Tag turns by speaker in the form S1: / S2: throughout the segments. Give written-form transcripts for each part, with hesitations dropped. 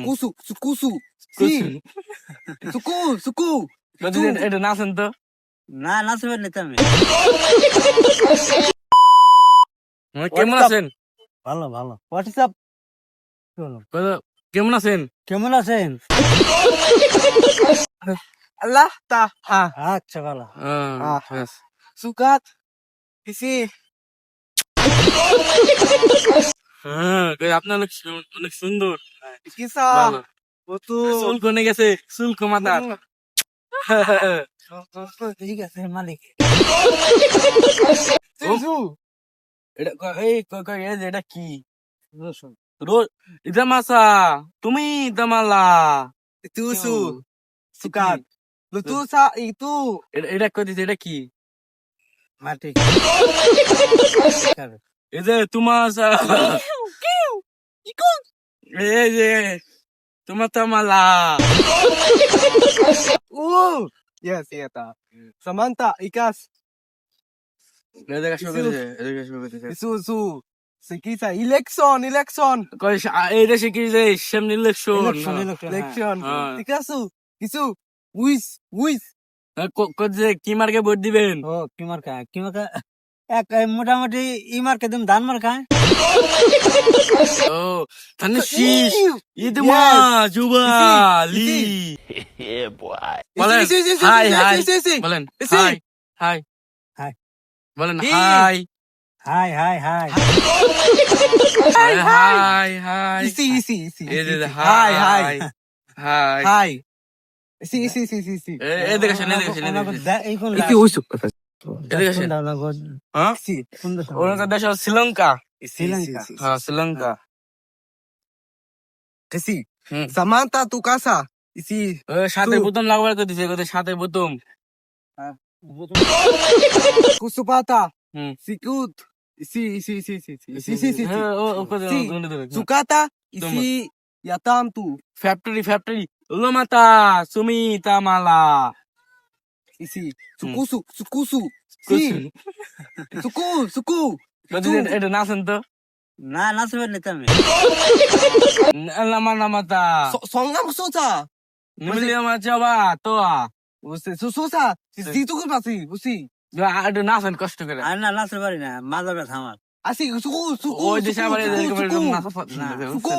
S1: Sukusu, sukusu.
S2: কুসু।
S1: Si. Suku, suku.
S2: বলছি এটা নাচেন তো।
S1: না নাচবে না তুমি।
S2: কেমন
S1: What's up?
S2: আছেন?
S1: ভালো ভালো। What is up?
S2: কেমন আছেন?
S1: কেমন আছেন?
S2: আল্লাহ তা হ্যাঁ।
S1: আচ্ছা ভালো।
S2: Yes.
S1: Sukat. Isi.
S2: হ্যাঁ, আপনার অনেক সুন্দর।
S1: Kisa.
S2: ভালো।
S1: Otu.
S2: চুল কোনে গেছে? চুল কমাতার।
S1: ঠিক আছে মালিক।
S2: Sisu. এটা কি? এটা মাসা। তুমি দামালা।
S1: Tusu. Sukat. Lutusa itu.
S2: এটা কইতেছে এটা কি?
S1: Matik.
S2: এই যে তোমার এই যে তোমার tamala.
S1: Yes, iya ta. Samantha, Ikas,
S2: এদিকে শুরু করতেছে।
S1: Isuzu, Sikisa, election.
S2: কই এই দেশে কি যে সামনে ইলেকশন।
S1: Election.
S2: হ্যাঁ।
S1: Ikasu, Isu, Uis.
S2: যে কি মার্কে ভোট দিবেন?
S1: কি মার্কা? এক মোটামুটি ই মার্কা দিম ধান মার্কা।
S2: ও তাহলে শীষ ইদমা জুবালি। বলেন হাই হাই বলেন হাই হাই
S1: হাই।
S2: বলেন হাই
S1: হাই
S2: হাই
S1: Isi.
S2: এই যে
S1: হাই
S2: হাই
S1: হাই Isi.
S2: এদিকে আসেন
S1: এইখন
S2: কি হইছো এদিকে আসেন। হ্যাঁ ওনার দেশ হলো শ্রীলঙ্কা। হ্যাঁ শ্রীলঙ্কা।
S1: Isi.
S2: হুম।
S1: Samantha, tu casa. Isi.
S2: সাথে বোতাম লাগবার করে দিছে সাথে বোতাম।
S1: Kusupata.
S2: হুম।
S1: Sikut. Isi.
S2: হ্যাঁ, ও কথা
S1: Si. Sukata. Isi. Yatam tu.
S2: Factory লোমাতা সুমিতা মালা।
S1: Isi. Sukusu.
S2: কুসু।
S1: Si. Suku.
S2: বলছি এটা নাচেন তো।
S1: না নাচবে না তুমি।
S2: নামাতা
S1: 성남 소자.
S2: নিমিলিয়ামা যাবা তোয়া।
S1: 소사. 지두고 봤지. 무시.
S2: এটা নাচেন কষ্ট করে।
S1: আর না নাচতে পারি না মাজা ব্যথা আমার। আসি সুকু
S2: ওই দেশে আবার
S1: সুকু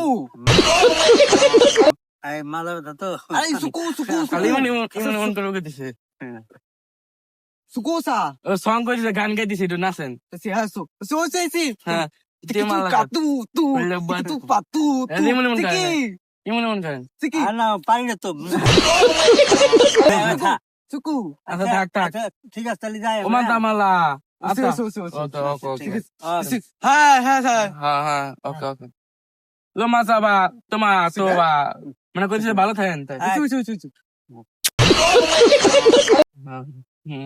S1: আই মাজা ব্যথা তো। আরে সুকু
S2: খালি মন করে দিছে।
S1: সুকুসা।
S2: সং কইছে গান গাই দিছে একটু নাচেন।
S1: সি হাসু সোসেসি।
S2: হ্যাঁ
S1: Tikitu katu tu. Tikitu patu tu. Tiki.
S2: ইমন মন করেন।
S1: Tiki. না পারি না তো। সুকু।
S2: আচ্ছা থাক
S1: ঠিক আছে তাহলে যাই।
S2: ওমা তামালা। আচ্ছা
S1: ওকে। হ্যাঁ
S2: হ্যাঁ ওকে লোমা যাবা তোমা তোবা মানে কইছে ভালো থাকেন তাই। হুম।